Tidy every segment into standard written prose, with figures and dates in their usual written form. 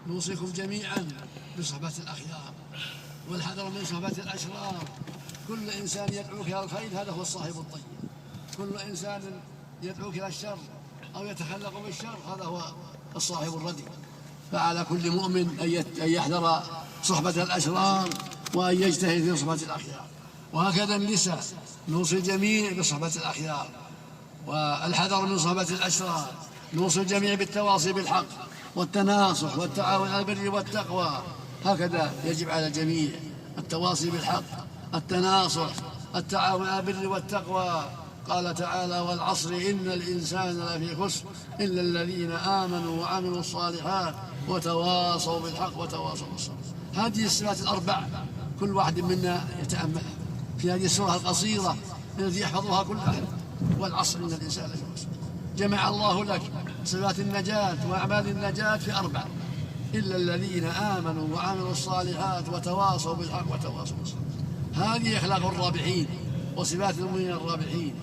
نوصيكم جميعا بصحبة الأخيار والحذر من صحبة الأشرار. كل إنسان يدعوك إلى الخير هذا هو الصاحب الطيب، كل إنسان يدعوك إلى الشر أو يتخلق بالشر هذا هو الصاحب الردي. فعلى كل مؤمن أن يحذر صحبة الأشرار وأن يجتهد في صحبة الأخيار. وهكذا النساء نوصي الجميع بصحبة الأخيار والحذر من صحبة الأشرار. نوصي الجميع بالتواصي بالحق والتناصح والتعاون على البر والتقوى. هكذا يجب على الجميع التواصي بالحق، التناصح، التعاون على البر والتقوى. قال تعالى: والعصر إن الإنسان لفي خسر إلا الذين آمنوا وعملوا الصالحات وتواصوا بالحق وتواصوا بالصبر. هذه الصفات الأربع كل واحد منا يتأملها في هذه السورة القصيرة التي يحفظها كل أحد. والعصر إن الإنسان لفي خسر، جمع الله لك صفات النجاة وأعمال النجاة في أربع: إلا الذين آمنوا وعملوا الصالحات وتواصوا بالحق وتواصوا بالصبر. هذه أخلاق الرابحين وصفات المؤمنين الرابحين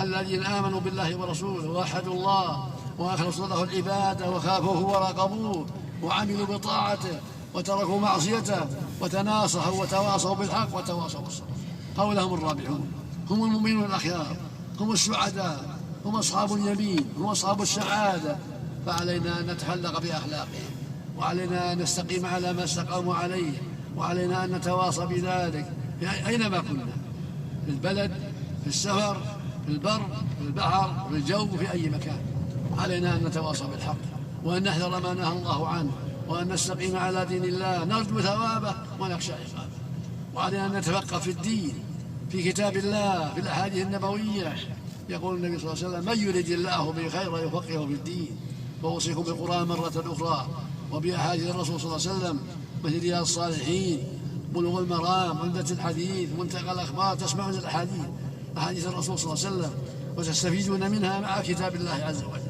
الذين آمنوا بالله ورسوله ووحدوا الله وأخلصوا له العبادة وخافوه ورقبوه وعملوا بطاعته وتركوا معصيته وتناصحوا وتواصوا بالحق وتواصوا بالصبر. هؤلاء هم الرابحون، هم المؤمنون الأخيار، هم السعداء، هم أصحاب اليمين، هم أصحاب السعادة. فعلينا أن نتخلق بأخلاقهم، وعلينا أن نستقيم على ما استقاموا عليه، وعلينا أن نتواصى بذلك أينما كنا، في البلد، في السفر، في البر، في البحر، في الجو، في أي مكان. علينا أن نتواصى بالحق وأن نحذر ما نهى الله عنه وأن نستقيم على دين الله، نرجو ثوابه ونخشى عقابه. وعلينا أن نتفقه في الدين، في كتاب الله، في الأحاديث النبوية. يقول النبي صلى الله عليه وسلم: من يرد الله به خيرا يفقهه في الدين. وأوصيكم بالقرآن مرة أخرى وبأحاديث الرسول صلى الله عليه وسلم مثل رياض الصالحين، بلوغ المرام، عمدة الحديث، منتقى الأخبار. تسمعون الأحاديث، أحاديث الرسول صلى الله عليه وسلم، وتستفيدون منها مع كتاب الله عز وجل.